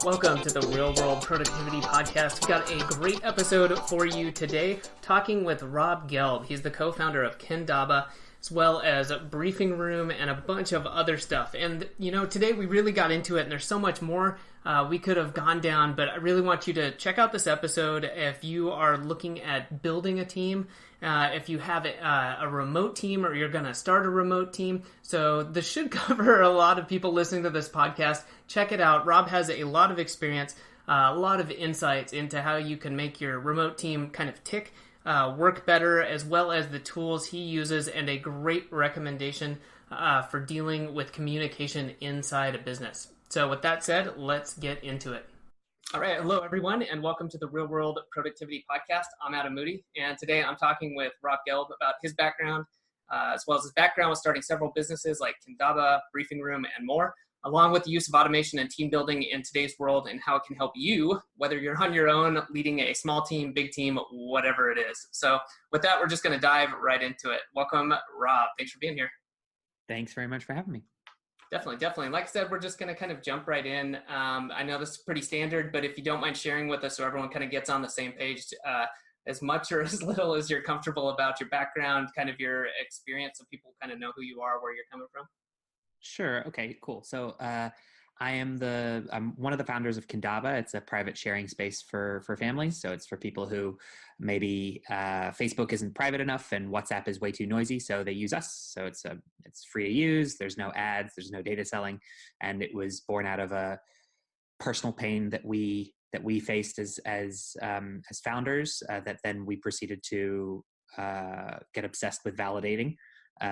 Welcome to the Real World Productivity Podcast. We've got a great episode for you today, talking with Rob Gelb. He's the co-founder of Kindaba, as well as BriefingRoom and a bunch of other stuff. And, today we really got into it, and there's so much more we could have gone down, but I really want you to check out this episode if you are looking at building a team, if you have a remote team or you're going to start a remote team. So this should cover a lot of people listening to this podcast. Check it out. Rob has a lot of experience, a lot of insights into how you can make your remote team kind of tick, work better, as well as the tools he uses, and a great recommendation for dealing with communication inside a business. So with that said, let's get into it. All right. Hello, everyone, and welcome to the Real World Productivity Podcast. I'm Adam Moody, and today I'm talking with Rob Gelb about his background, as well as his background with starting several businesses like Kindaba, BriefingRoom, and more, along with the use of automation and team building in today's world and how it can help you, whether you're on your own, leading a small team, big team, whatever it is. So with that, we're just going to dive right into it. Welcome, Rob. Thanks for being here. Thanks very much for having me. Definitely. Like I said, we're just going to kind of jump right in. I know this is pretty standard, but if you don't mind sharing with us so everyone kind of gets on the same page, as much or as little as you're comfortable about your background, kind of your experience, so people kind of know who you are, where you're coming from. Sure. Okay, cool. So I'm one of the founders of Kindaba. It's a private sharing space for families. So it's for people who maybe Facebook isn't private enough and WhatsApp is way too noisy, so they use us. So it's free to use. There's no ads. There's no data selling, and it was born out of a personal pain that we faced as founders. That then we proceeded to get obsessed with validating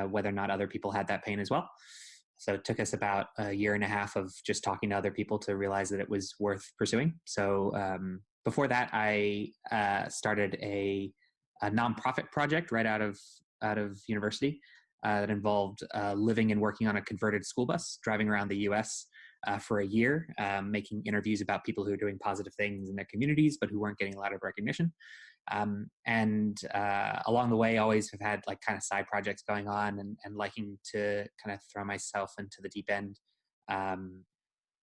whether or not other people had that pain as well. So it took us about a year and a half of just talking to other people to realize that it was worth pursuing. So before that, I started a nonprofit project right out of university that involved living and working on a converted school bus, driving around the U.S. For a year, making interviews about people who are doing positive things in their communities, but who weren't getting a lot of recognition. And along the way, always have had like kind of side projects going on and liking to kind of throw myself into the deep end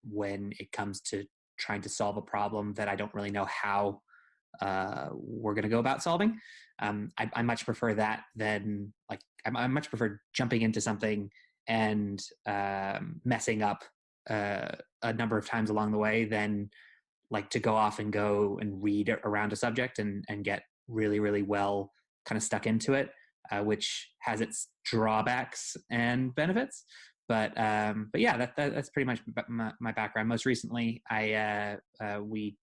when it comes to trying to solve a problem that I don't really know how we're going to go about solving. I much prefer that than I much prefer jumping into something and messing up a number of times along the way than like to go off and go and read around a subject and get really, really well kind of stuck into it, which has its drawbacks and benefits. But yeah, that's pretty much my background. Most recently, we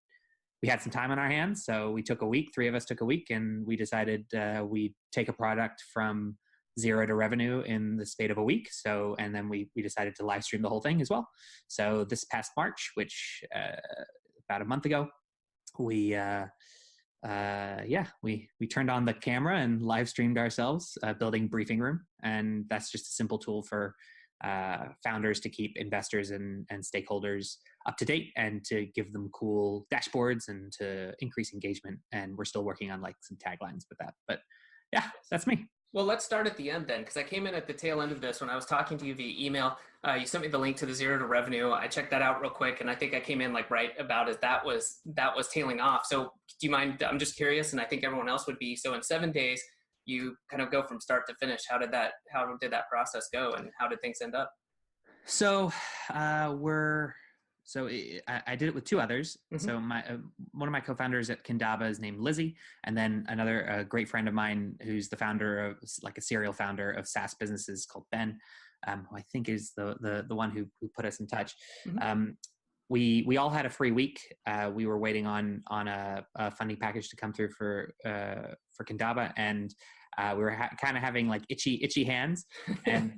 had some time on our hands, so we took a week. 3 of us took a week, and we decided we'd take a product from zero to revenue in the span of a week. So, and then we decided to live stream the whole thing as well. So this past March, which about a month ago, we turned on the camera and live streamed ourselves building BriefingRoom, and that's just a simple tool for founders to keep investors and stakeholders up to date and to give them cool dashboards and to increase engagement. And we're still working on like some taglines with that, but yeah, that's me. Well, let's start at the end then, because I came in at the tail end of this when I was talking to you via email. You sent me the link to the zero to revenue. I checked that out real quick, and I think I came in like right about as that was tailing off. So do you mind? I'm just curious, and I think everyone else would be. So in 7 days, you kind of go from start to finish. How did that process go, and how did things end up? So I did it with 2 others. Mm-hmm. So one of my co-founders at Kindaba is named Lizzie, and then another great friend of mine who's the founder of like a serial founder of SaaS businesses called Ben, who I think is the one who put us in touch. Mm-hmm. We all had a free week. We were waiting on a funding package to come through for Kindaba, and we were kind of having like itchy hands, and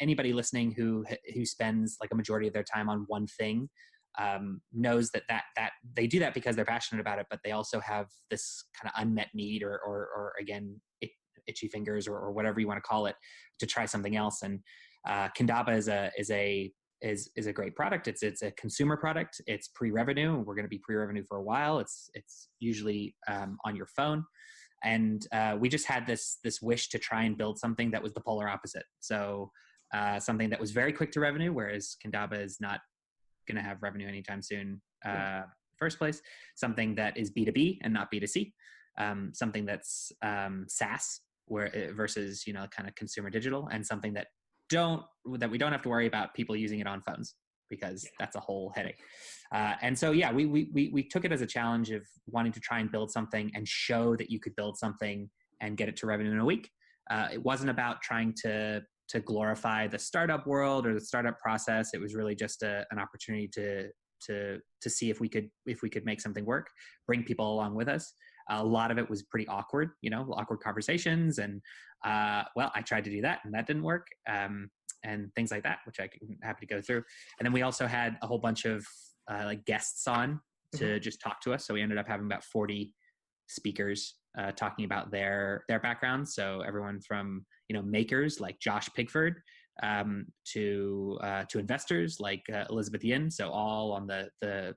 anybody listening who spends like a majority of their time on one thing knows that they do that because they're passionate about it, but they also have this kind of unmet need or again itchy fingers or whatever you want to call it to try something else. And Kindaba is a great product. It's a consumer product. It's pre-revenue. We're going to be pre-revenue for a while. It's usually on your phone. And we just had this wish to try and build something that was the polar opposite. So something that was very quick to revenue, whereas Kindaba is not going to have revenue anytime soon. First place, something that is B2B and not B2C, something that's SaaS versus, kind of consumer digital, and something that we don't have to worry about people using it on phones, because that's a whole headache. And so, we took it as a challenge of wanting to try and build something and show that you could build something and get it to revenue in a week. It wasn't about trying to glorify the startup world or the startup process. It was really just an opportunity to see if we could make something work, bring people along with us. A lot of it was pretty awkward, awkward conversations. And I tried to do that and that didn't work. And things like that, which I'm happy to go through. And then we also had a whole bunch of guests on to just talk to us. So we ended up having about 40 speakers talking about their backgrounds. So everyone from, makers like Josh Pigford to investors like Elizabeth Yin. So all on the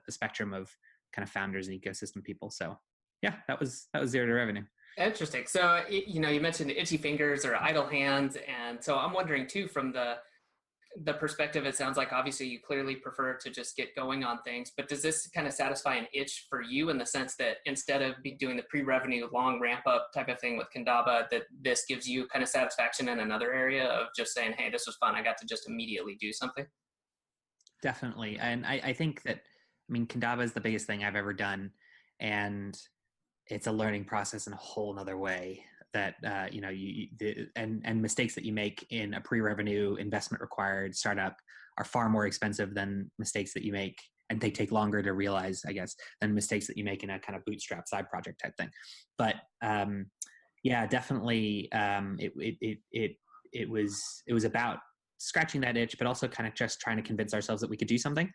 spectrum of kind of founders and ecosystem people. So yeah, that was zero to revenue. Interesting. So, you mentioned itchy fingers or idle hands. And so I'm wondering too, from the perspective, it sounds like obviously you clearly prefer to just get going on things, but does this kind of satisfy an itch for you in the sense that instead of doing the pre-revenue long ramp up type of thing with Kindaba, that this gives you kind of satisfaction in another area of just saying, hey, this was fun, I got to just immediately do something? Definitely. And I think that, Kindaba is the biggest thing I've ever done. And it's a learning process in a whole nother way that, and mistakes that you make in a pre-revenue investment required startup are far more expensive than mistakes that you make, and they take longer to realize, I guess, than mistakes that you make in a kind of bootstrap side project type thing. But definitely, it was about scratching that itch, but also kind of just trying to convince ourselves that we could do something.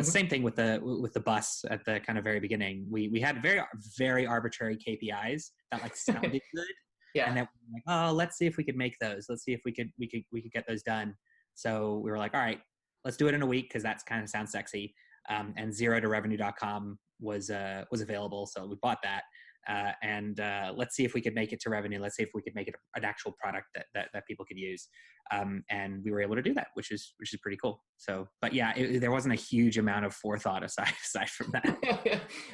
Same thing with the bus at the kind of very beginning. We had very, very arbitrary KPIs that sounded good. Yeah. And then we were like, oh, let's see if we could make those. Let's see if we could get those done. So we were like, all right, let's do it in a week, because that's kind of sounds sexy. And zerotorevenue.com was available, so we bought that. And let's see if we could make it to revenue. Let's see if we could make it an actual product that people could use. And we were able to do that, which is pretty cool. So, but yeah, there wasn't a huge amount of forethought aside from that.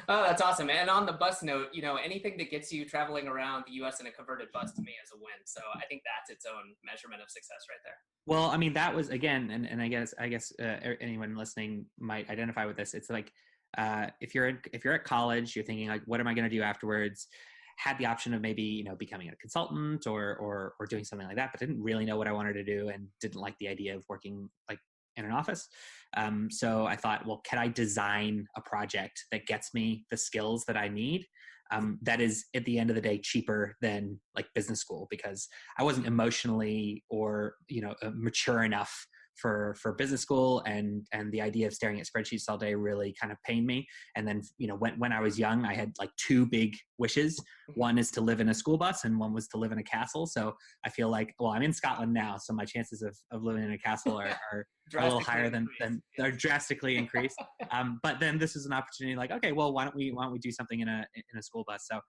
Oh, that's awesome. And on the bus note, anything that gets you traveling around the US in a converted bus to me is a win. So I think that's its own measurement of success right there. Well, that was, again, and I guess anyone listening might identify with this. It's like, if you're at college, you're thinking like, what am I going to do afterwards? Had the option of maybe, becoming a consultant or doing something like that, but didn't really know what I wanted to do and didn't like the idea of working like in an office. So I thought, well, can I design a project that gets me the skills that I need? That is at the end of the day cheaper than like business school, because I wasn't emotionally or, mature enough for business school, and the idea of staring at spreadsheets all day really kind of pained me. And then, when I was young, I had like two big wishes. One is to live in a school bus, and one was to live in a castle. So I feel like, well, I'm in Scotland now, so my chances of living in a castle are a little higher than they're drastically increased. But then this is an opportunity like, okay, well, why don't we do something in a school bus? So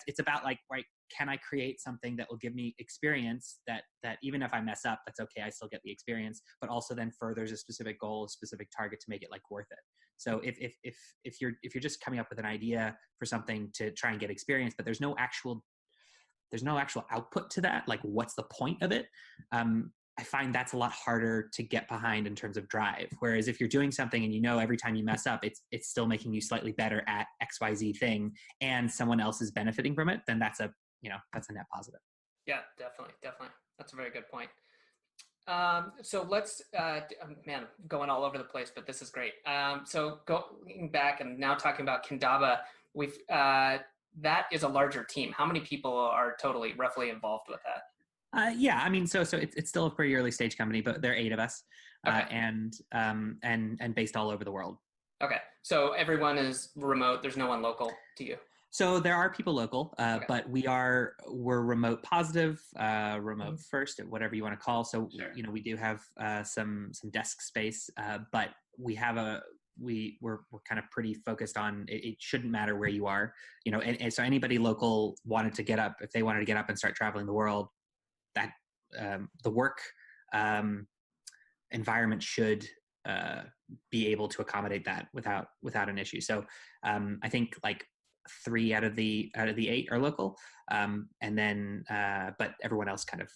it's about like, right, can I create something that will give me experience that even if I mess up, that's okay, I still get the experience, but also then furthers a specific goal, a specific target to make it like worth it. So if you're just coming up with an idea for something to try and get experience, but there's no actual output to that, like what's the point of it? I find that's a lot harder to get behind in terms of drive. Whereas if you're doing something and every time you mess up, it's still making you slightly better at XYZ thing, and someone else is benefiting from it, then that's a net positive. Yeah, definitely. That's a very good point. So let's, going all over the place, but this is great. So going back and now talking about Kindaba, that is a larger team. How many people are roughly involved with that? So it's still a pretty early stage company, but there are 8 of us, okay. and based all over the world. Okay, so everyone is remote. There's no one local to you. So there are people local, okay. But we're remote positive, remote first, whatever you want to call. So sure. We do have some desk space, but we're kind of pretty focused on it shouldn't matter where you are, and so anybody local if they wanted to get up and start traveling the world, that the work environment should be able to accommodate that without an issue. So I think like 3 out of the 8 are local, and then but everyone else kind of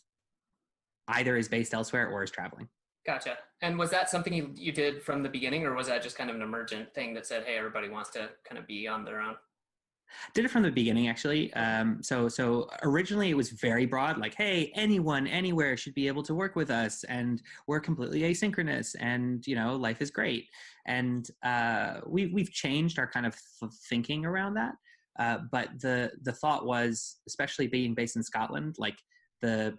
either is based elsewhere or is traveling. Gotcha. And was that something you did from the beginning, or was that just kind of an emergent thing that said, hey, everybody wants to kind of be on their own? Did it from the beginning, actually. So originally it was very broad, like, hey, anyone, anywhere should be able to work with us, and we're completely asynchronous, and life is great. And we've changed our kind of thinking around that. But the thought was, especially being based in Scotland, like the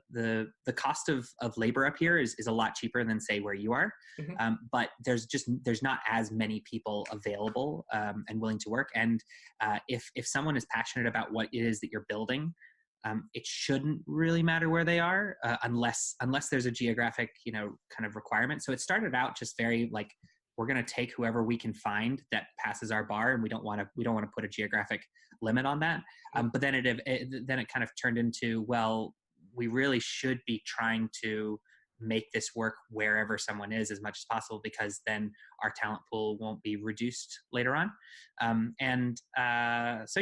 cost of labor up here is a lot cheaper than, say, where you are. Mm-hmm. But there's not as many people available and willing to work. And if someone is passionate about what it is that you're building, it shouldn't really matter where they are, unless there's a geographic kind of requirement. So it started out just very like, we're going to take whoever we can find that passes our bar, and we don't want to put a geographic limit on that. But then it kind of turned into, well, we really should be trying to make this work wherever someone is as much as possible, because then our talent pool won't be reduced later on. So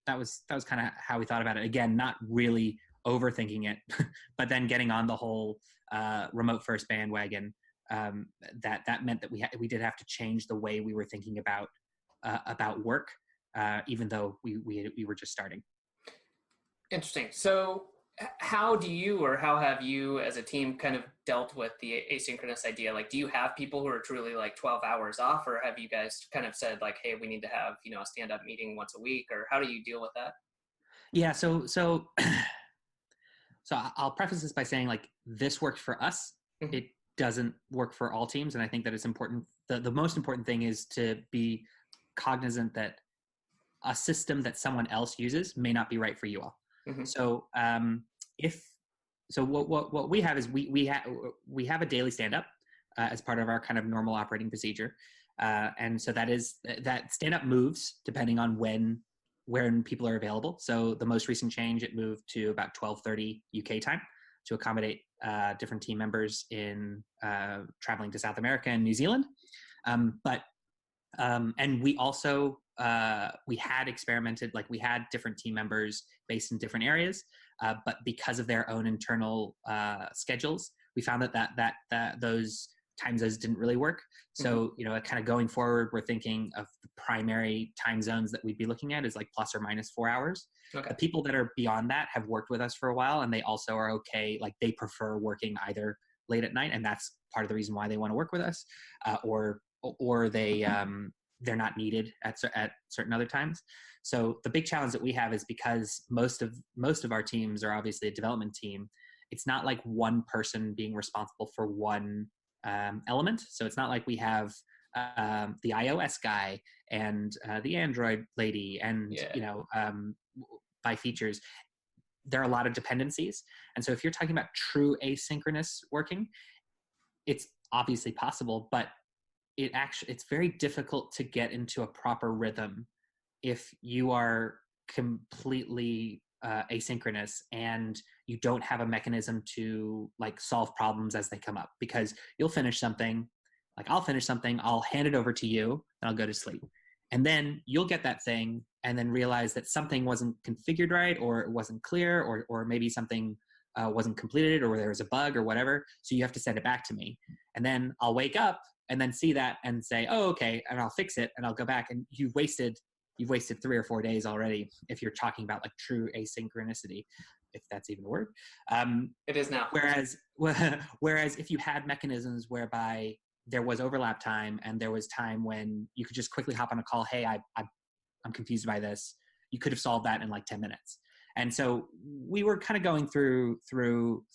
that was kind of how we thought about it. Again, not really overthinking it, but then getting on the whole remote first bandwagon. That meant that we did have to change the way we were thinking about work, even though we were just starting. Interesting. So how have you as a team kind of dealt with the asynchronous idea? Like, do you have people who are truly like 12 hours off, or have you guys kind of said like, hey, we need to have, a stand-up meeting once a week, or how do you deal with that? Yeah. So I'll preface this by saying, like, this worked for us. Mm-hmm. It doesn't work for all teams. And I think that it's important. The most important thing is to be cognizant that a system that someone else uses may not be right for you all. Mm-hmm. So what we have is we have a daily stand-up as part of our kind of normal operating procedure. And so that stand-up moves depending on when people are available. So the most recent change, it moved to about 12:30 UK time to accommodate different team members in traveling to South America and New Zealand. And we also, we had experimented, like we had different team members based in different areas, but because of their own internal schedules, we found that those time zones didn't really work. So, kind of going forward, we're thinking of the primary time zones that we'd be looking at is like plus or minus 4 hours. Okay. The people that are beyond that have worked with us for a while, and they also are okay. Like, they prefer working either late at night, and that's part of the reason why they want to work with us, or they're not needed at certain other times. So the big challenge that we have is, because most of our teams are obviously a development team, it's not like one person being responsible for one element. So it's not like we have the iOS guy and the Android lady, and by features, there are a lot of dependencies. And so if you're talking about true asynchronous working, it's obviously possible, but it's very difficult to get into a proper rhythm if you are completely asynchronous and you don't have a mechanism to like solve problems as they come up. Because you'll finish something, like I'll finish something, I'll hand it over to you, and I'll go to sleep. And then you'll get that thing and then realize that something wasn't configured right, or it wasn't clear, or maybe something wasn't completed, or there was a bug or whatever. So you have to send it back to me. And then I'll wake up and then see that and say, oh, okay. And I'll fix it, and I'll go back, and you've wasted 3 or 4 days already if you're talking about like true asynchronicity, if that's even a word. It is now. Whereas if you had mechanisms whereby there was overlap time, and there was time when you could just quickly hop on a call, hey, I'm confused by this, you could have solved that in like 10 minutes. And so we were kind of going through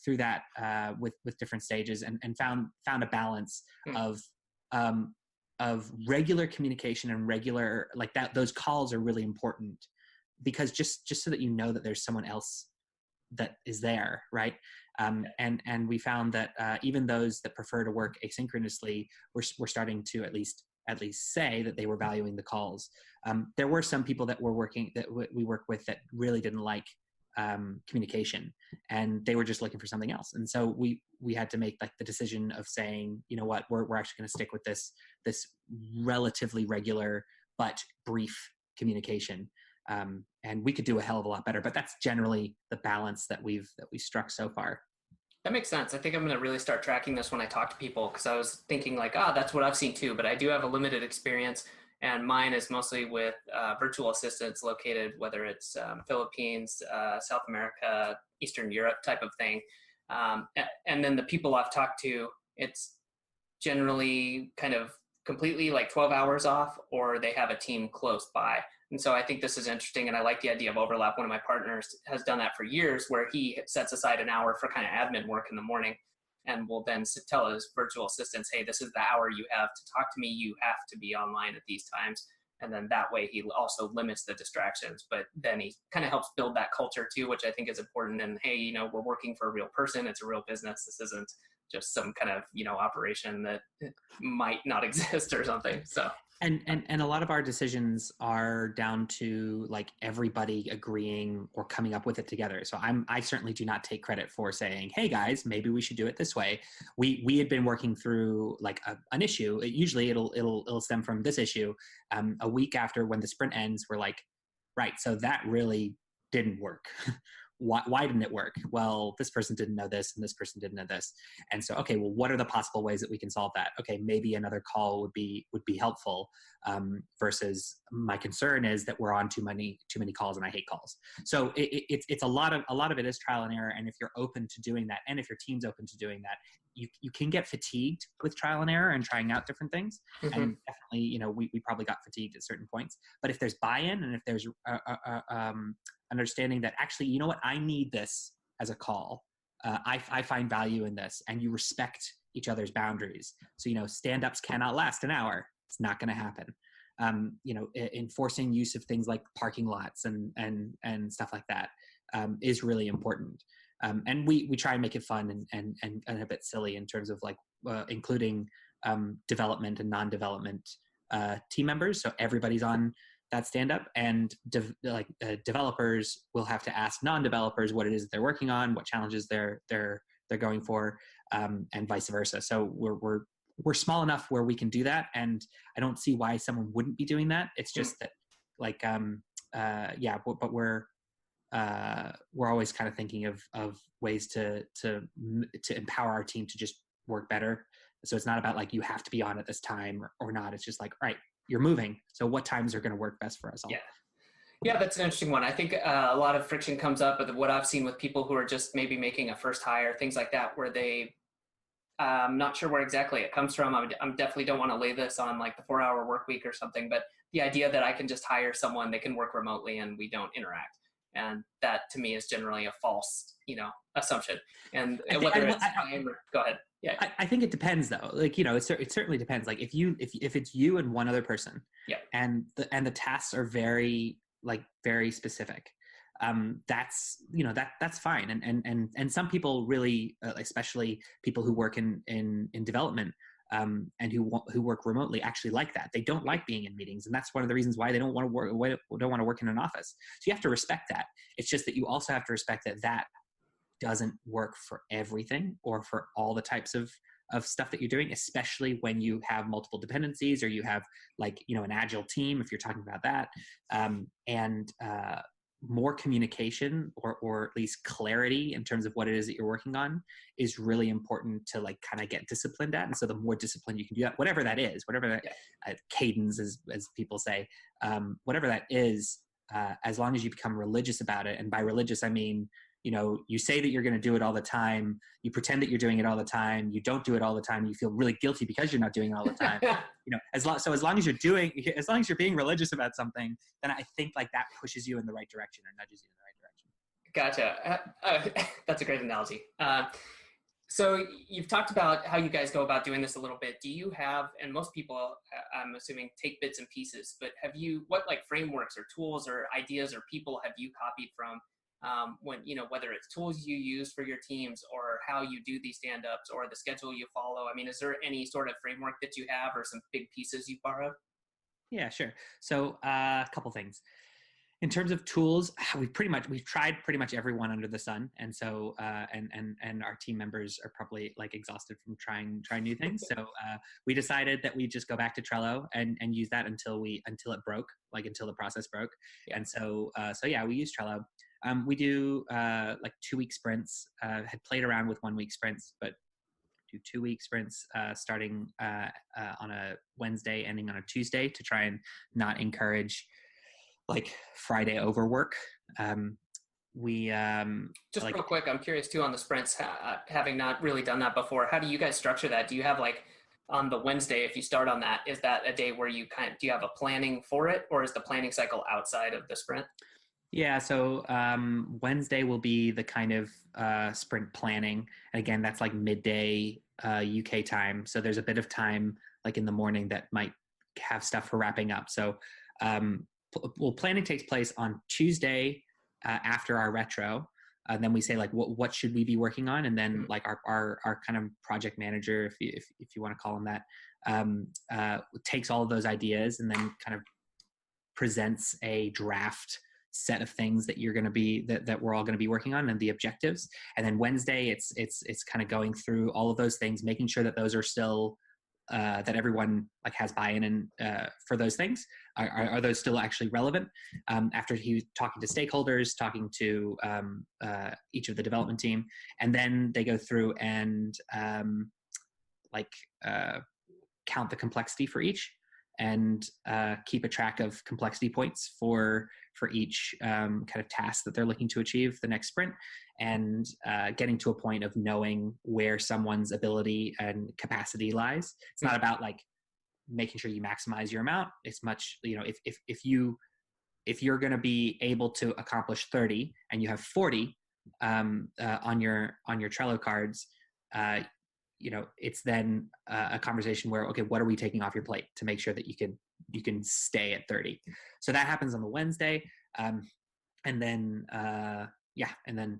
that with different stages, and found a balance of regular communication and regular, like that. Those calls are really important, because just so that you know that there's someone else that is there, right? And we found that even those that prefer to work asynchronously were starting to at least say that they were valuing the calls. There were some people that we work with that really didn't like communication, and they were just looking for something else. And so we had to make like the decision of saying, you know what, we're actually going to stick with this relatively regular but brief communication. And we could do a hell of a lot better, but that's generally the balance that we struck so far. That makes sense. I think I'm going to really start tracking this when I talk to people, because I was thinking like, that's what I've seen too, but I do have a limited experience, and mine is mostly with virtual assistants located, whether it's Philippines, South America, Eastern Europe type of thing. And then the people I've talked to, it's generally kind of completely like 12 hours off, or they have a team close by. And so I think this is interesting, and I like the idea of overlap. One of my partners has done that for years, where he sets aside an hour for kind of admin work in the morning, and will then tell his virtual assistants, hey, this is the hour you have to talk to me. You have to be online at these times. And then that way he also limits the distractions, but then he kind of helps build that culture too, which I think is important. And hey, we're working for a real person. It's a real business. This isn't just some kind of, operation that might not exist or something. So. And a lot of our decisions are down to like everybody agreeing or coming up with it together. So I certainly do not take credit for saying, hey guys, maybe we should do it this way. We had been working through like an issue. Usually it'll stem from this issue. A week after, when the sprint ends, we're like, right, so that really didn't work. Why didn't it work? Well, this person didn't know this, and this person didn't know this. And so, okay, well, what are the possible ways that we can solve that? Okay, maybe another call would be helpful. Versus my concern is that we're on too many calls, and I hate calls. So it's a lot of it is trial and error. And if you're open to doing that, and if your team's open to doing that, you can get fatigued with trial and error and trying out different things. Mm-hmm. And definitely, we probably got fatigued at certain points. But if there's buy-in, and if there's understanding that actually, you know what, I need this as a call. I find value in this, and you respect each other's boundaries. So, stand-ups cannot last an hour. It's not going to happen. Enforcing use of things like parking lots and stuff like that is really important. And we try and make it fun and a bit silly in terms of like including development and non-development team members. So everybody's on that stand-up, and developers will have to ask non-developers what it is that they're working on, what challenges they're going for, and vice versa. So we're small enough where we can do that, and I don't see why someone wouldn't be doing that. It's just that but we're always kind of thinking of ways to empower our team to just work better. So it's not about like you have to be on at this time or not. It's just like, all right, you're moving, so what times are going to work best for us all? Yeah, that's an interesting one. I think a lot of friction comes up with what I've seen with people who are just maybe making a first hire, things like that, where I'm not sure where exactly it comes from. I definitely don't want to lay this on like the 4-hour work week or something, but the idea that I can just hire someone, they can work remotely and we don't interact. And that to me is generally a false, assumption. And whether it's time or, go ahead. Yeah, I think it depends though. Like, it certainly depends. Like if it's you and one other person, yeah, and the tasks are very specific, that's fine. And some people really, especially people who work in development, and who work remotely, actually like that. They don't like being in meetings, and that's one of the reasons why they don't want to work in an office. So you have to respect that. It's just that you also have to respect that doesn't work for everything or for all the types of stuff that you're doing, especially when you have multiple dependencies, or you have an agile team, if you're talking about that, and more communication or at least clarity in terms of what it is that you're working on is really important to kind of get disciplined at. And so the more disciplined you can do that, whatever that is, whatever that cadence is, as people say, whatever that is, as long as you become religious about it. And by religious, I mean, you say that you're going to do it all the time. You pretend that you're doing it all the time. You don't do it all the time. You feel really guilty because you're not doing it all the time. As long as you're being religious about something, then I think that pushes you in the right direction or nudges you in the right Gotcha. direction. That's a great analogy. So you've talked about how you guys go about doing this a little bit. Do you have, and most people, I'm assuming, take bits and pieces, but what frameworks or tools or ideas or people have you copied from? When whether it's tools you use for your teams or how you do these stand-ups or the schedule you follow. I mean, is there any sort of framework that you have or some big pieces you borrowed? Yeah, sure. So a couple things. In terms of tools, we've tried pretty much everyone under the sun, and so and our team members are probably like exhausted from trying new things. So we decided that we just go back to Trello and use that until it broke, like until the process broke. And so yeah, we use Trello. We do like 2-week sprints. Had played around with 1-week sprints, but do 2-week sprints starting on a Wednesday, ending on a Tuesday, to try and not encourage like Friday overwork. We just like, real quick, I'm curious too on the sprints, having not really done that before. How do you guys structure that? Do you have like on the Wednesday, if you start on that, is that a day where you do you have a planning for it, or is the planning cycle outside of the sprint? Yeah, so Wednesday will be the kind of sprint planning. And again, that's like midday UK time. So there's a bit of time like in the morning that might have stuff for wrapping up. So planning takes place on Tuesday after our retro. And then we say like, what should we be working on? And then like our kind of project manager, if you want to call him that, takes all of those ideas and then kind of presents a draft set of things that you're going to be that we're all going to be working on, and the objectives. And then Wednesday, it's kind of going through all of those things, making sure that those are still that everyone like has buy-in and for those things. Are those still actually relevant? After he talking to stakeholders, talking to each of the development team, and then they go through and count the complexity for each, and keep a track of complexity points for each kind of task that they're looking to achieve the next sprint, and getting to a point of knowing where someone's ability and capacity lies. It's not about like making sure you maximize your amount. It's much, if you're going to be able to accomplish 30 and you have 40 on your Trello cards, it's then a conversation where, okay, what are we taking off your plate to make sure that you can stay at 30? So that happens on the Wednesday. And then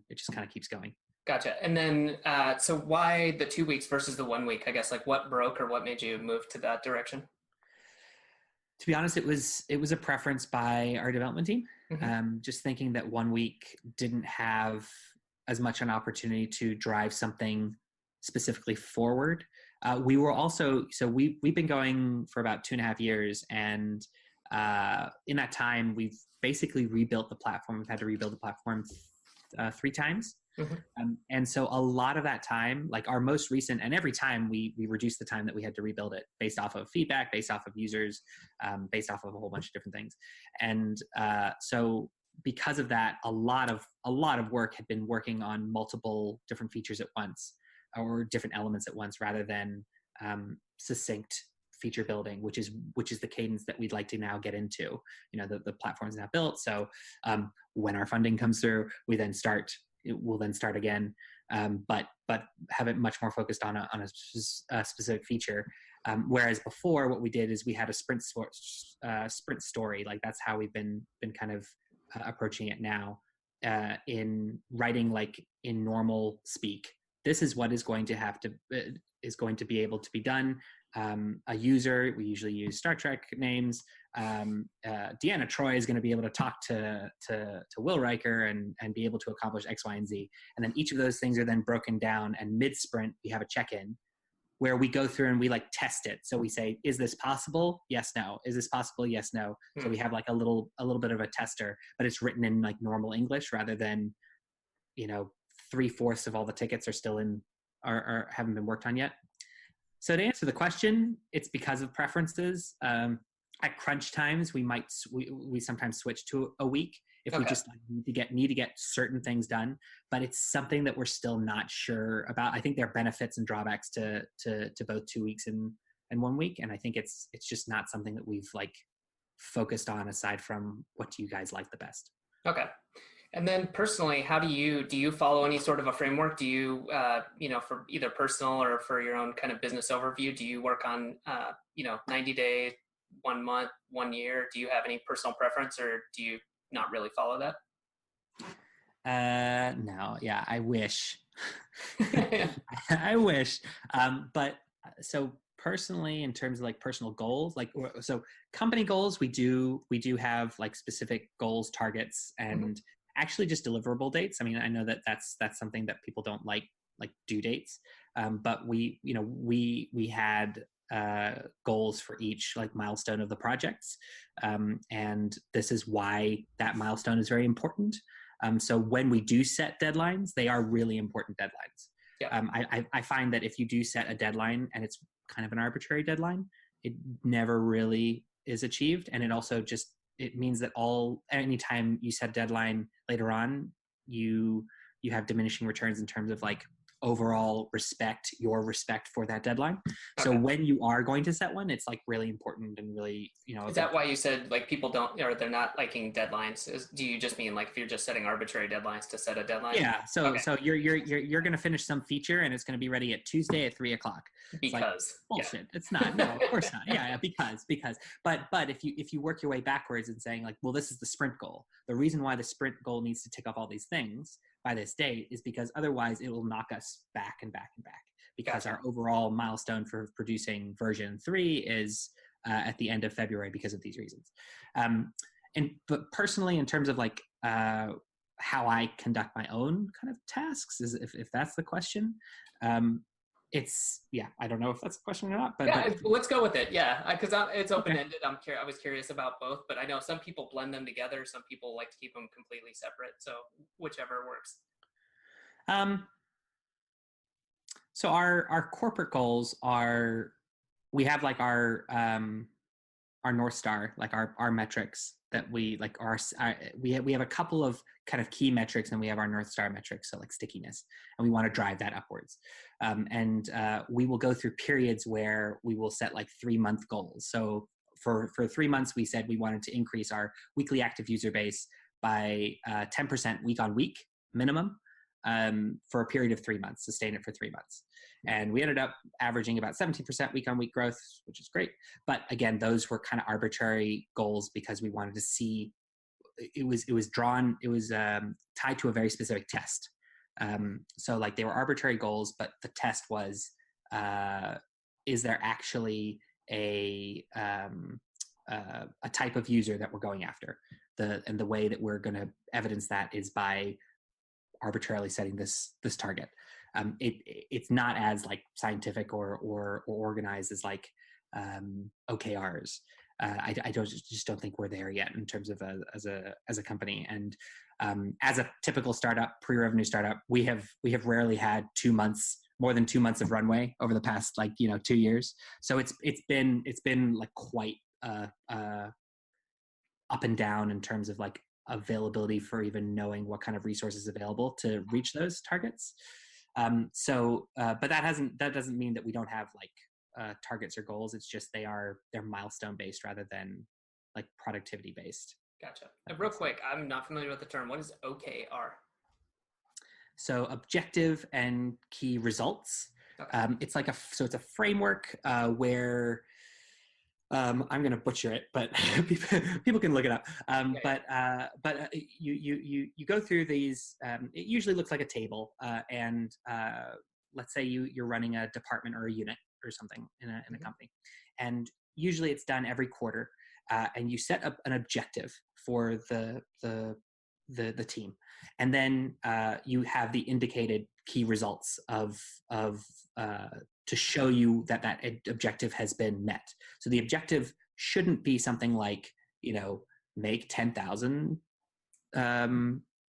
it just kind of keeps going. Gotcha. And then, so why the 2 weeks versus the 1 week? I guess like what broke or what made you move to that direction? To be honest, it was a preference by our development team. Mm-hmm. Just thinking that 1 week didn't have as much an opportunity to drive something specifically forward. We were also, so we've been going for about 2.5 years, and in that time we've basically rebuilt the platform. We've had to rebuild the platform 3 times. Mm-hmm. And so a lot of that time, like our most recent, and every time we reduced the time that we had to rebuild it based off of feedback, based off of users, based off of a whole bunch of different things. And so because of that, a lot of work had been working on multiple different features at once, or different elements at once, rather than succinct feature building, which is the cadence that we'd like to now get into. The platform is now built, so when our funding comes through, we'll then start again, but have it much more focused on a specific feature. Whereas before, what we did is we had a sprint story. Like that's how we've been kind of approaching it now, in writing like in normal speak. This is what is going to be able to be done. A user, we usually use Star Trek names. Deanna Troi is going to be able to talk to Will Riker and be able to accomplish X, Y, and Z. And then each of those things are then broken down, and mid-sprint we have a check-in where we go through and we like test it. So we say, is this possible? Yes, no. Is this possible? Yes, no. So we have like a little bit of a tester, but it's written in like normal English rather than 3/4 of all the tickets are still haven't been worked on yet. So to answer the question, it's because of preferences. At crunch times, we sometimes switch to a week if we just need to get certain things done. But it's something that we're still not sure about. I think there are benefits and drawbacks to both 2 weeks and 1 week, and I think it's just not something that we've like focused on aside from what do you guys like the best. Okay. And then personally, how do you follow any sort of a framework? Do you, for either personal or for your own kind of business overview, do you work on, 90 day, 1 month, 1 year? Do you have any personal preference, or do you not really follow that? No. Yeah, I wish. I wish. But so personally, in terms of like personal goals, like, so company goals, we do have like specific goals, targets, and actually just deliverable dates. I mean, I know that that's something that people don't like due dates, but we had goals for each like milestone of the projects, and this is why that milestone is very important. So when we do set deadlines, they are really important deadlines. Yeah. I find that if you do set a deadline and it's kind of an arbitrary deadline, it never really is achieved. And it also just, it means that anytime you set a deadline later on, you have diminishing returns in terms of like overall your respect for that deadline. Okay. So when you are going to set one, it's like really important and really, Is that why you said like people don't, or they're not liking deadlines? Do you just mean like if you're just setting arbitrary deadlines to set a deadline? Yeah. So you're going to finish some feature and it's going to be ready at Tuesday at 3:00. Because bullshit. Yeah. It's not. No, of course not. Yeah, because. But if you work your way backwards and saying like, well, this is the sprint goal. The reason why the sprint goal needs to tick off all these things by this date is because otherwise it will knock us back and back and back, because our overall milestone for producing version 3 is at the end of February because of these reasons. But personally, in terms of like how I conduct my own kind of tasks, is if that's the question. I don't know if that's a question or not, but let's go with it. Yeah, because it's open-ended. Okay. I was curious about both, but I know some people blend them together. Some people like to keep them completely separate. So whichever works. So our corporate goals are, we have like our North Star, like our metrics that we like we have a couple of kind of key metrics, and we have our North Star metrics, so like stickiness, and we want to drive that upwards. And we will go through periods where we will set like 3-month goals. So for 3 months, we said we wanted to increase our weekly active user base by 10% week on week minimum, for a period of 3 months, sustain it for 3 months. And we ended up averaging about 17% week on week growth, which is great. But again, those were kind of arbitrary goals because we wanted to see, it was tied to a very specific test. So like they were arbitrary goals, but the test was, is there actually a type of user that we're going after? And the way that we're going to evidence that is by arbitrarily setting this target. It's not as like scientific or organized as like OKRs. I just don't think we're there yet in terms of as a company. And as a typical startup, pre-revenue startup, we have rarely had more than 2 months of runway over the past 2 years. So it's been like quite up and down in terms of like availability for even knowing what kind of resources available to reach those targets. But that doesn't mean that we don't have like targets or goals. It's just they're milestone based rather than like productivity based. Gotcha. And real quick, I'm not familiar with the term. What is OKR? So objective and key results. Okay. It's like it's a framework where I'm going to butcher it, but people can look it up. But you go through these. It usually looks like a table, and let's say you're running a department or a unit or something in a company, and usually it's done every quarter, and you set up an objective for the team, and then you have the indicated key results of to show you that objective has been met. So the objective shouldn't be something like, make 10,000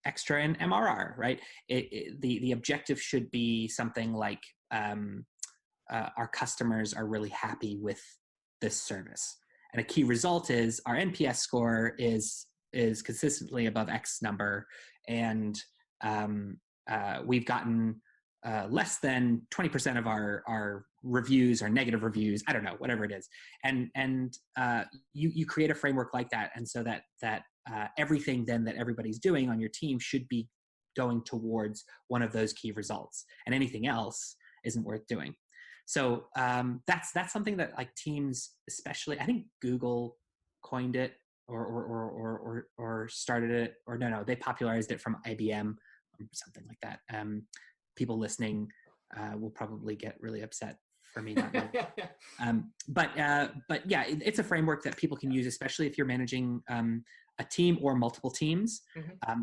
extra in MRR, right? The objective should be something like our customers are really happy with this service. And a key result is our NPS score is consistently above X number, and we've gotten less than 20% of our reviews are negative reviews. I don't know, whatever it is. And you create a framework like that. And so that everything then that everybody's doing on your team should be going towards one of those key results, and anything else isn't worth doing. So that's something that like teams, especially, I think Google coined it or started it, or no, they popularized it from IBM or something like that. People listening will probably get really upset for me, not me. But yeah, it's a framework that people can use, especially if you're managing a team or multiple teams.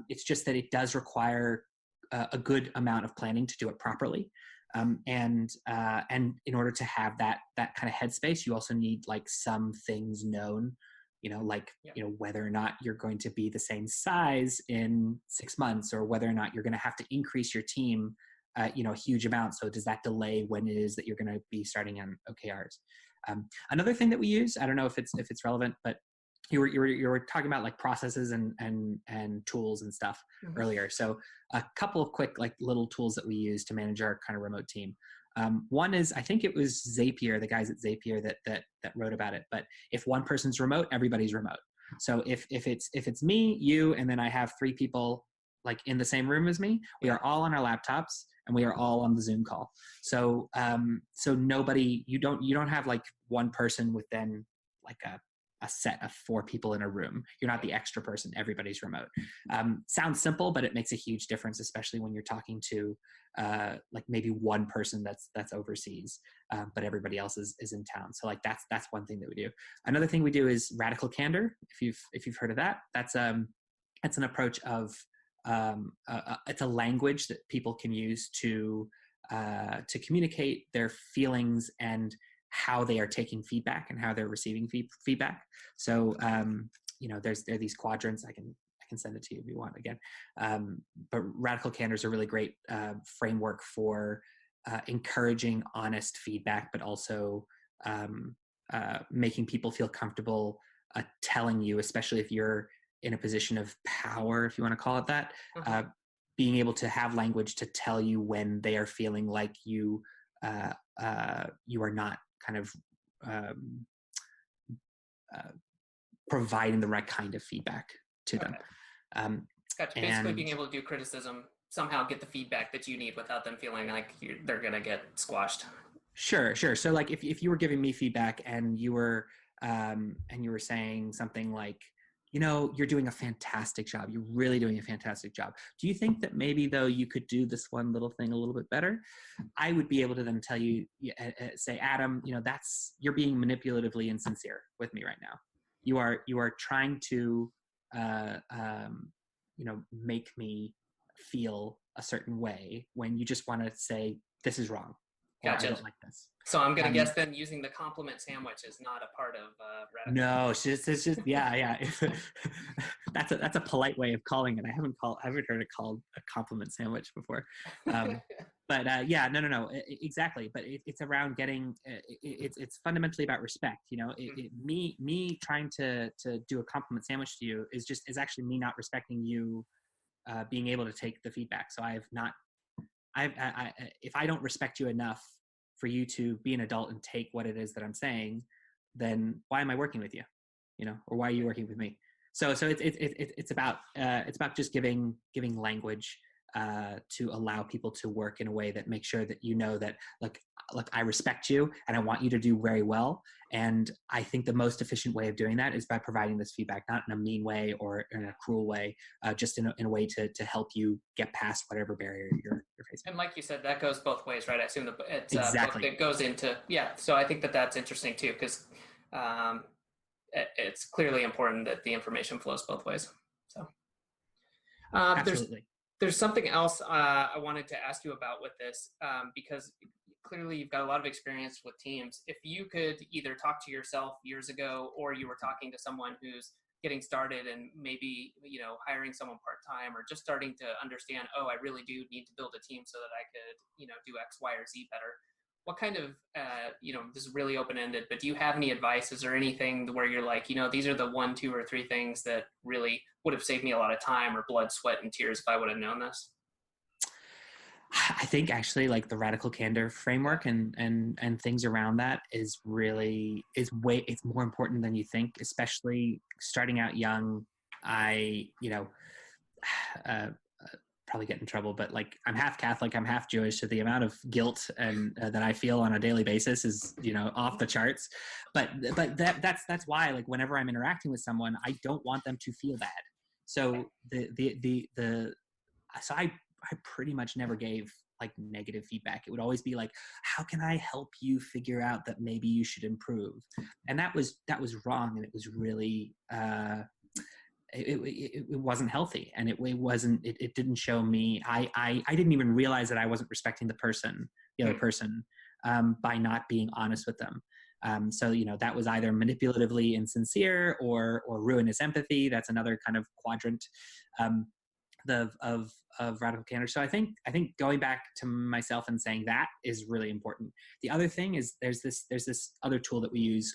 It's just that it does require a good amount of planning to do it properly. And in order to have that kind of headspace, you also need like some things known, like, whether or not you're going to be the same size in 6 months, or whether or not you're going to have to increase your team, a huge amount. So does that delay when it is that you're going to be starting on OKRs? Another thing that we use, I don't know if it's relevant, but you were talking about like processes and tools and stuff earlier. So a couple of quick like little tools that we use to manage our kind of remote team. One is, I think it was Zapier, the guys at Zapier that wrote about it. But if one person's remote, everybody's remote. So if it's me, you, and then I have 3 people like in the same room as me, we are all on our laptops and we are all on the Zoom call. So nobody, you don't have like one person with then like a set of 4 people in a room. You're not the extra person. Everybody's remote. Sounds simple, but it makes a huge difference, especially when you're talking to like maybe one person that's overseas, but everybody else is in town. So like that's one thing that we do. Another thing we do is radical candor. If you've heard of that, that's an approach of it's a language that people can use to communicate their feelings and how they are taking feedback and how they're receiving feedback. So, there are these quadrants. I can send it to you if you want again. But radical candor is a really great framework for encouraging honest feedback, but also making people feel comfortable telling you, especially if you're in a position of power, if you want to call it that, being able to have language to tell you when they are feeling like you are not kind of providing the right kind of feedback to them. Gotcha. Basically being able to do criticism, somehow get the feedback that you need without them feeling like they're going to get squashed. Sure. So like if you were giving me feedback and you were saying something like, you're doing a fantastic job. You're really doing a fantastic job. Do you think that maybe though you could do this one little thing a little bit better? I would be able to then tell you, say, Adam, you're being manipulatively insincere with me right now. You are trying to, make me feel a certain way when you just want to say, this is wrong. Gotcha. I don't like this. So I'm going to guess then using the compliment sandwich is not a part of radical. No, it's just yeah. That's a polite way of calling it. I haven't heard it called a compliment sandwich before. But yeah, no, exactly. But it's around getting. It's fundamentally about respect. Me trying to do a compliment sandwich to you is actually me not respecting you, being able to take the feedback. So if I don't respect you enough for you to be an adult and take what it is that I'm saying, then why am I working with you? Or why are you working with me? So it's about just giving language to allow people to work in a way that makes sure that that like I respect you and I want you to do very well. And I think the most efficient way of doing that is by providing this feedback, not in a mean way or in a cruel way, just in a way to help you get past whatever barrier you're facing. And like you said, that goes both ways, right? I assume it's exactly. It goes into, So I think that's interesting too, because it's clearly important that the information flows both ways. So absolutely. There's something else I wanted to ask you about with this, because clearly you've got a lot of experience with teams. If you could either talk to yourself years ago, or you were talking to someone who's getting started and maybe, hiring someone part-time or just starting to understand, I really do need to build a team so that I could, do X, Y, or Z better. What kind of, this is really open-ended, but do you have any advice? Is there anything where you're like, these are the 1, 2, or 3 things that really would have saved me a lot of time or blood, sweat, and tears if I would have known this? I think actually like the radical candor framework and things around that it's more important than you think, especially starting out young. I, probably get in trouble, but like I'm half Catholic, I'm half Jewish, so the amount of guilt and that I feel on a daily basis is off the charts. But that's why, like, whenever I'm interacting with someone, I don't want them to feel bad. So I pretty much never gave like negative feedback. It would always be like, how can I help you figure out that maybe you should improve? And that was wrong. And it was really, it wasn't healthy, and it didn't show me, I didn't even realize that I wasn't respecting the other person, by not being honest with them. So, that was either manipulatively insincere or ruinous empathy. That's another kind of quadrant of radical candor. So I think going back to myself and saying that is really important. The other thing is there's this other tool that we use.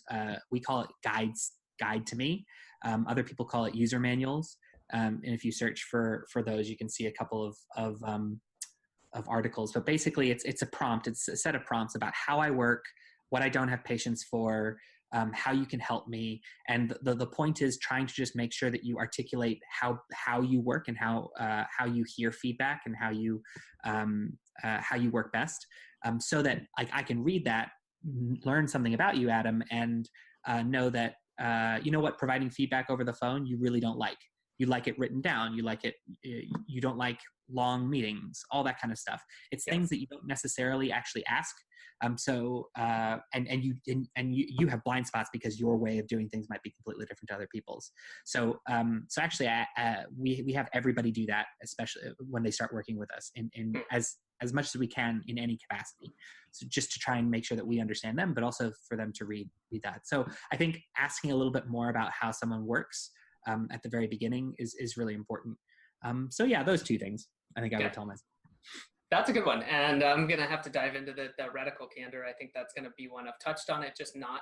We call it Guide to Me. Other people call it user manuals. And if you search for those, you can see a couple of articles. But basically, it's a prompt. It's a set of prompts about how I work, what I don't have patience for, how you can help me. And the point is trying to just make sure that you articulate how you work and how you hear feedback and how you work best, so that I can read that, learn something about you, Adam, and know that providing feedback over the phone you really don't like. You like it written down. You like it. You don't like long meetings, all that kind of stuff. It's things that you don't necessarily actually ask. You have blind spots because your way of doing things might be completely different to other people's. So actually, we have everybody do that, especially when they start working with us, in as much as we can in any capacity. So just to try and make sure that we understand them, but also for them to read that. So I think asking a little bit more about how someone works at the very beginning is really important. So yeah, those two things I think I would tell myself. That's a good one. And I'm going to have to dive into the radical candor. I think that's going to be one. I've touched on it, just not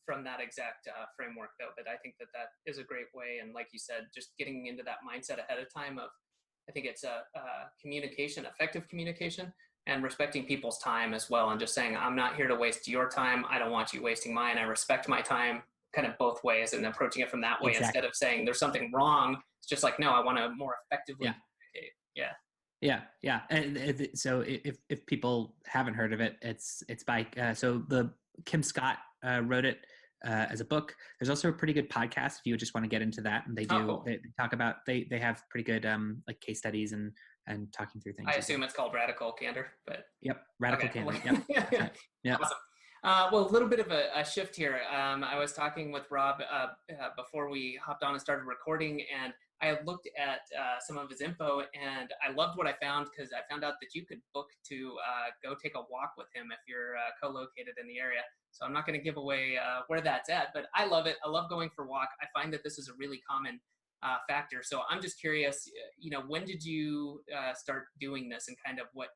from that exact framework though. But I think that is a great way. And like you said, just getting into that mindset ahead of time I think it's communication, effective communication, and respecting people's time as well. And just saying, I'm not here to waste your time. I don't want you wasting mine. I respect my time, kind of both ways, and approaching it from that way. Exactly. Instead of saying there's something wrong. It's just like, no, I want to more effectively communicate. Yeah. And so if people haven't heard of it, it's by so the Kim Scott wrote it as a book. There's also a pretty good podcast if you just want to get into that, and they talk about they have pretty good like case studies and talking through things. I assume it's called Radical Candor, but Radical Candor. Yep. Yeah. Awesome. Well, a little bit of a shift here. I was talking with Rob before we hopped on and started recording, and I had looked at some of his info, and I loved what I found, because I found out that you could book to go take a walk with him if you're co-located in the area. So I'm not going to give away where that's at, but I love it. I love going for a walk. I find that this is a really common factor. So I'm just curious, when did you start doing this, and kind of what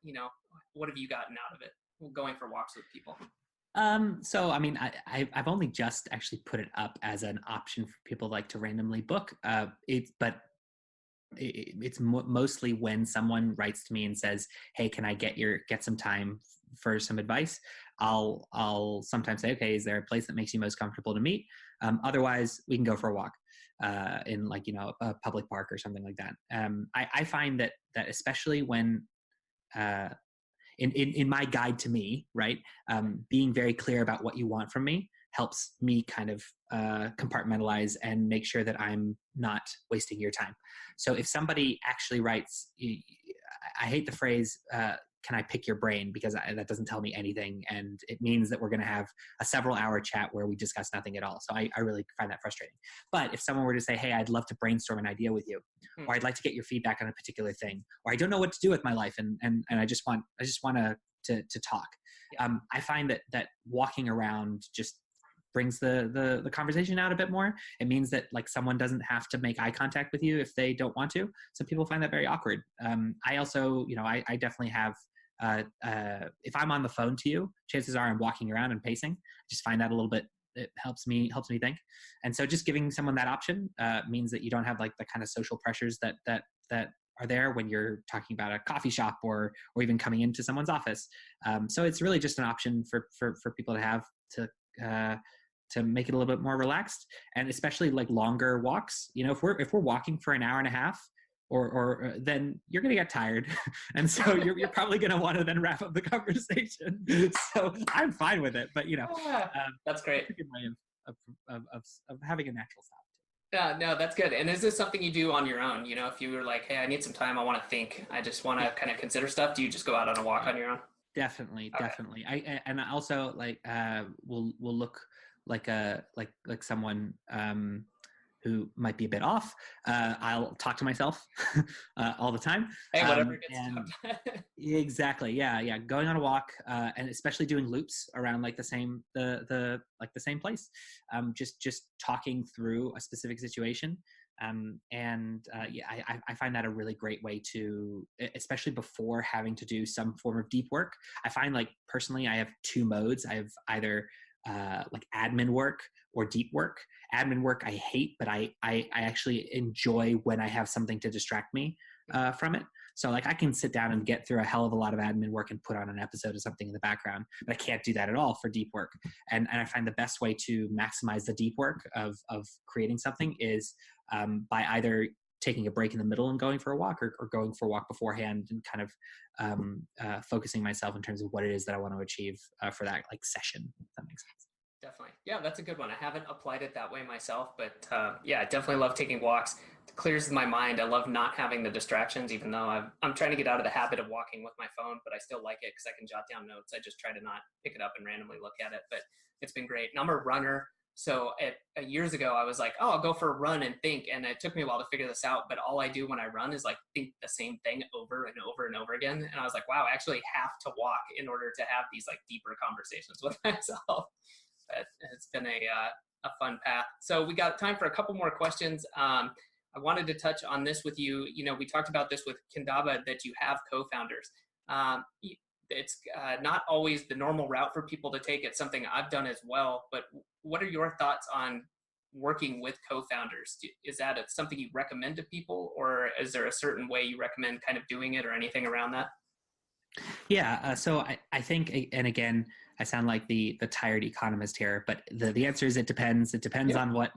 have you gotten out of it, going for walks with people? So, I mean, I've only just actually put it up as an option for people like to randomly book. It's mostly when someone writes to me and says, hey, can I get some time for some advice? I'll sometimes say, okay, is there a place that makes you most comfortable to meet? Otherwise we can go for a walk, in like, a public park or something like that. I find that especially when, in my guide to me, right, being very clear about what you want from me helps me kind of compartmentalize and make sure that I'm not wasting your time. So if somebody actually writes, I hate the phrase, can I pick your brain? Because that doesn't tell me anything. And it means that we're going to have a several-hour chat where we discuss nothing at all. So I really find that frustrating. But if someone were to say, hey, I'd love to brainstorm an idea with you, or I'd like to get your feedback on a particular thing, or I don't know what to do with my life, and I just want to talk. I find that walking around just brings the conversation out a bit more. It means that like someone doesn't have to make eye contact with you if they don't want to. Some people find that very awkward. I also, I definitely have, if I'm on the phone to you, chances are I'm walking around and pacing. I just find that a little bit, it helps me think. And so just giving someone that option means that you don't have like the kind of social pressures that are there when you're talking about a coffee shop or even coming into someone's office. So it's really just an option for people to have to make it a little bit more relaxed, and especially like longer walks. If we're walking for an hour and a half, or then you're going to get tired. And so you're probably going to want to then wrap up the conversation. So I'm fine with it, but that's great. A good way of having a natural stop. Yeah, no, that's good. And is this something you do on your own? You know, if you were like, hey, I need some time, I want to think, I just want to kind of consider stuff. Do you just go out on a walk on your own? Definitely, Okay. definitely. And I also like will look like someone who might be a bit off. I'll talk to myself all the time. Hey, whatever gets And done. exactly, yeah. Going on a walk and especially doing loops around like the same place. Just talking through a specific situation. Yeah, I find that a really great way to, especially before having to do some form of deep work. I find like personally, I have two modes. I have either like admin work or deep work. Admin work I hate, but I actually enjoy when I have something to distract me from it. So like I can sit down and get through a hell of a lot of admin work and put on an episode of something in the background, but I can't do that at all for deep work. And I find the best way to maximize the deep work of creating something is by either taking a break in the middle and going for a walk, or going for a walk beforehand and kind of focusing myself in terms of what it is that I want to achieve for that like session, if that makes sense. Definitely. Yeah, that's a good one. I haven't applied it that way myself, but yeah, I definitely love taking walks. It clears my mind. I love not having the distractions, even though I'm trying to get out of the habit of walking with my phone, but I still like it because I can jot down notes. I just try to not pick it up and randomly look at it, but it's been great. And I'm a runner. So years ago, I was like, oh, I'll go for a run and think. And it took me a while to figure this out. But all I do when I run is like think the same thing over and over and over again. And I was like, wow, I actually have to walk in order to have these like deeper conversations with myself. But it's been a fun path. So we got time for a couple more questions. I wanted to touch on this with you. You know, we talked about this with Kindaba, that you have co-founders. It's not always the normal route for people to take. It's something I've done as well. But what are your thoughts on working with co-founders? Is that something you recommend to people, or is there a certain way you recommend kind of doing it, or anything around that? Yeah, so I think, and again, I sound like the tired economist here, but the answer is it depends. It depends Yeah. on what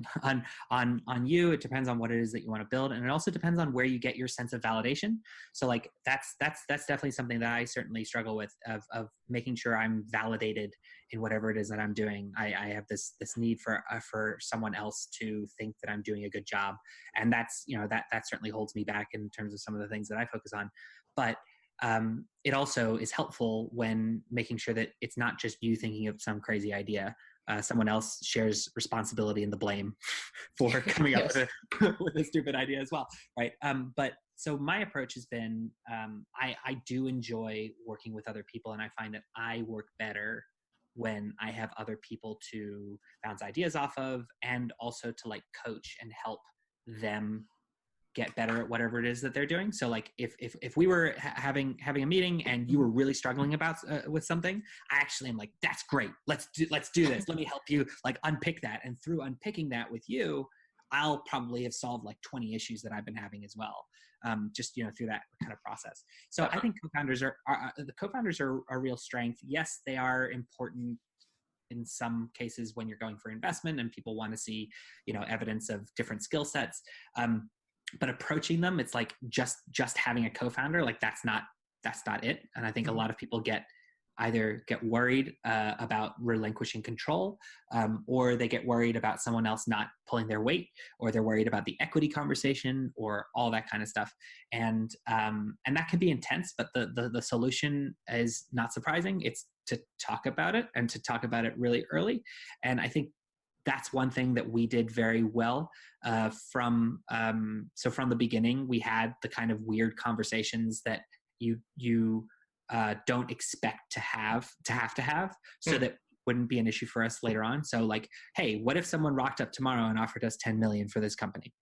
on you. It depends on what it is that you want to build, and it also depends on where you get your sense of validation. So like that's definitely something that I certainly struggle with, of making sure I'm validated in whatever it is that I'm doing. I have this need for someone else to think that I'm doing a good job, and that's, you know, that certainly holds me back in terms of some of the things that I focus on, but it also is helpful when making sure that it's not just you thinking of some crazy idea. Someone else shares responsibility and the blame for coming up Yes. with a stupid idea as well, right? But so my approach has been, I do enjoy working with other people, and I find that I work better when I have other people to bounce ideas off of, and also to like coach and help them get better at whatever it is that they're doing. So like if we were having a meeting and you were really struggling about with something, I actually am like, that's great. Let's do this. Let me help you like unpick that. And through unpicking that with you, I'll probably have solved like 20 issues that I've been having as well. Just, you know, through that kind of process. So I think co-founders are the co-founders are a real strength. Yes, they are important in some cases when you're going for investment and people want to see, you know, evidence of different skill sets. But approaching them, it's like just having a co-founder, like that's not it. And I think a lot of people either get worried about relinquishing control, or they get worried about someone else not pulling their weight, or they're worried about the equity conversation, or all that kind of stuff. And that can be intense, but the solution is not surprising. It's to talk about it, and to talk about it really early. And I think that's one thing that we did very well from the beginning. We had the kind of weird conversations that you don't expect to have, so that wouldn't be an issue for us later on. So like, hey, what if someone rocked up tomorrow and offered us 10 million for this company?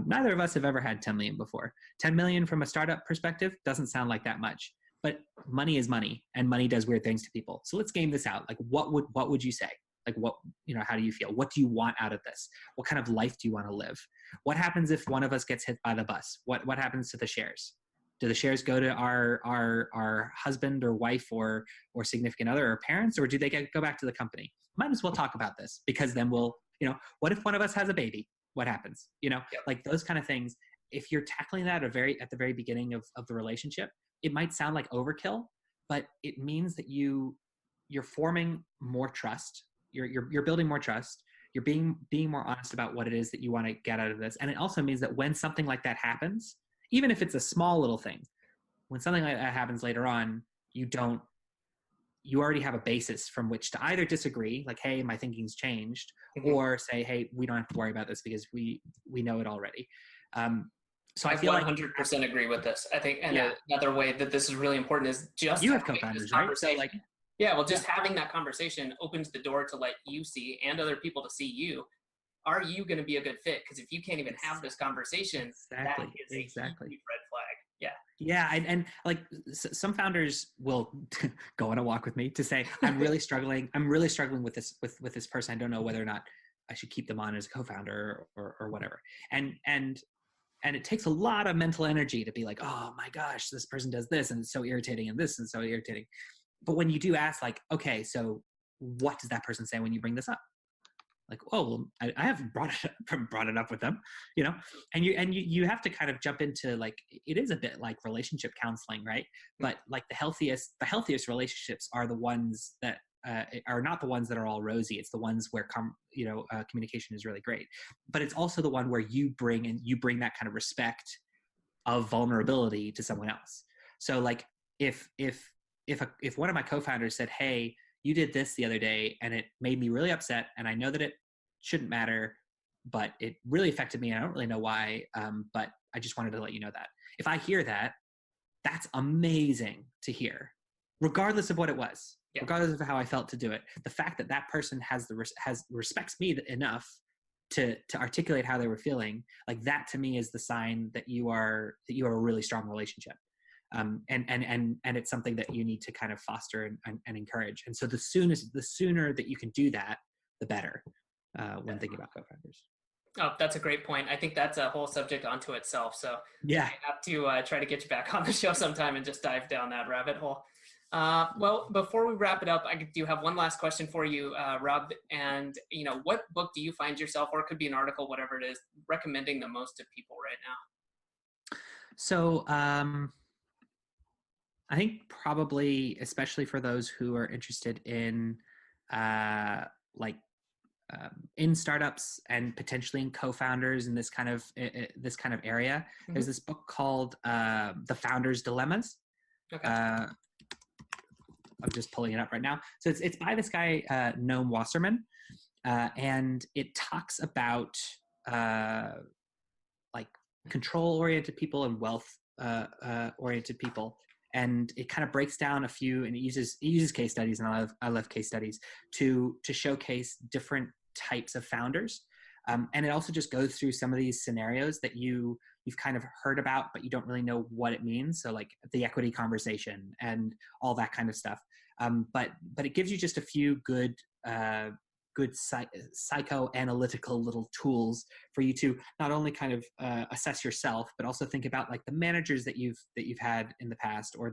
Neither of us have ever had 10 million before. 10 million from a startup perspective doesn't sound like that much, but money is money, and money does weird things to people. So let's game this out. Like, what would you say? Like, what, you know, how do you feel? What do you want out of this? What kind of life do you want to live? What happens if one of us gets hit by the bus? What happens to the shares? Do the shares go to our husband or wife or significant other or parents, or do they go back to the company? Might as well talk about this, because then we'll, you know, what if one of us has a baby? What happens? You know, like those kind of things. If you're tackling that at the very beginning of the relationship, it might sound like overkill, but it means that you're forming more trust. You're building more trust. You're being more honest about what it is that you want to get out of this. And it also means that when something like that happens, even if it's a small little thing, when something like that happens later on, you already have a basis from which to either disagree, like, hey, my thinking's changed, or say, hey, we don't have to worry about this because we know it already. So I feel 100% agree with this. I think, and another way that this is really important is just you have co-founders, right? So having that conversation opens the door to let you see and other people to see you. Are you going to be a good fit? Because if you can't even have this conversation, that is a huge red flag. Yeah. And like some founders will go on a walk with me to say, I'm really struggling with this person. I don't know whether or not I should keep them on as a co-founder or whatever. And it takes a lot of mental energy to be like, oh my gosh, this person does this and it's so irritating and this and so irritating. But when you do ask, like, okay, so what does that person say when you bring this up? Like, oh, well, I haven't brought it up with them, and you have to kind of jump into, like, it is a bit like relationship counseling, right? But like the healthiest relationships are the ones that are not the ones that are all rosy. It's the ones where communication is really great, but it's also the one where you bring that kind of respect of vulnerability to someone else. So like if one of my co-founders said, hey, you did this the other day and it made me really upset, and I know that it shouldn't matter, but it really affected me and I don't really know why, but I just wanted to let you know that. If I hear that, that's amazing to hear, regardless of what it was, regardless of how I felt to do it. The fact that that person respects me enough to articulate how they were feeling, like that to me is the sign that you are a really strong relationship. And it's something that you need to kind of foster and encourage. And so the sooner that you can do that, the better, when thinking about co-founders. Oh, that's a great point. I think that's a whole subject unto itself. So yeah, I have to try to get you back on the show sometime and just dive down that rabbit hole. Well, before we wrap it up, I do have one last question for you, Rob. And, what book do you find yourself, or it could be an article, whatever it is, recommending the most to people right now? So, I think probably, especially for those who are interested in in startups and potentially in co-founders in this kind of area, there's this book called The Founder's Dilemmas. Okay. I'm just pulling it up right now. So it's by this guy, Noam Wasserman, and it talks about like control-oriented people and wealth-oriented people. And it kind of breaks down a few, and it uses case studies, and I love case studies to showcase different types of founders. And it also just goes through some of these scenarios that you've kind of heard about, but you don't really know what it means. So like the equity conversation and all that kind of stuff. But it gives you just a few good psychoanalytical little tools for you to not only kind of assess yourself, but also think about like the managers that you've had in the past, or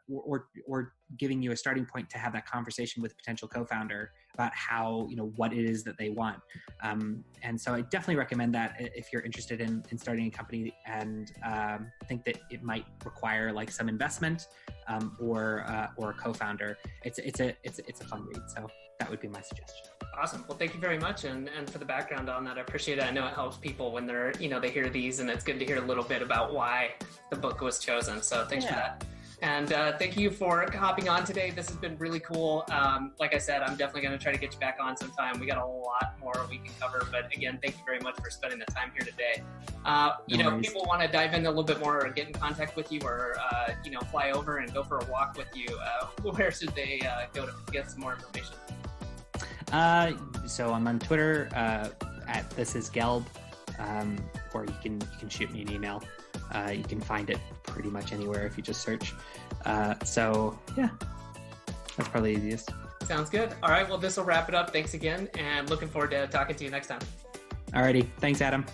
or giving you a starting point to have that conversation with a potential co-founder about how, what it is that they want. And so I definitely recommend that if you're interested in starting a company and think that it might require like some investment or a co-founder. It's a fun read. So that would be my suggestion. Awesome. Well, thank you very much. And for the background on that, I appreciate it. I know it helps people when they're, they hear these, and it's good to hear a little bit about why the book was chosen. So thanks for that. And thank you for hopping on today. This has been really cool. Like I said, I'm definitely going to try to get you back on sometime. We got a lot more we can cover, but again, thank you very much for spending the time here today. If people want to dive in a little bit more or get in contact with you, or, fly over and go for a walk with you, where should they go to get some more information? So I'm on Twitter at This Is Gelb, or you can shoot me an email. You can find it pretty much anywhere if you just search. So yeah, that's probably the easiest. Sounds good. All right. Well, this will wrap it up. Thanks again, and looking forward to talking to you next time. Alrighty. Thanks, Adam.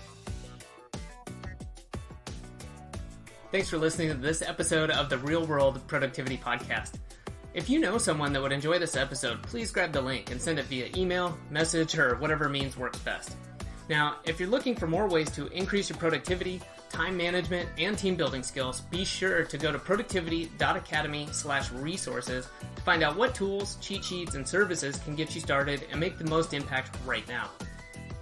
Thanks for listening to this episode of the Real World Productivity Podcast. If you know someone that would enjoy this episode, please grab the link and send it via email, message, or whatever means works best. Now, if you're looking for more ways to increase your productivity, time management and team building skills, be sure to go to productivity.academy/resources to find out what tools, cheat sheets, and services can get you started and make the most impact right now.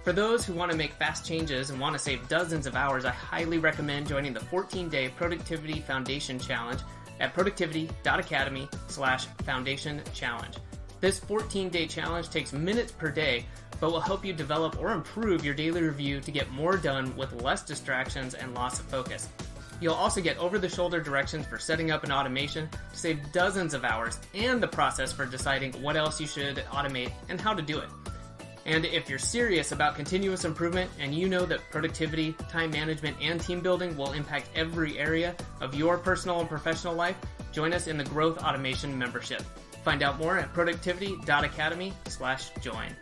For those who want to make fast changes and want to save dozens of hours, I highly recommend joining the 14-day Productivity Foundation Challenge at productivity.academy/foundation challenge. This 14-day challenge takes minutes per day, but will help you develop or improve your daily review to get more done with less distractions and loss of focus. You'll also get over-the-shoulder directions for setting up an automation to save dozens of hours and the process for deciding what else you should automate and how to do it. And if you're serious about continuous improvement and you know that productivity, time management, and team building will impact every area of your personal and professional life, join us in the Growth Automation membership. Find out more at productivity.academy/join.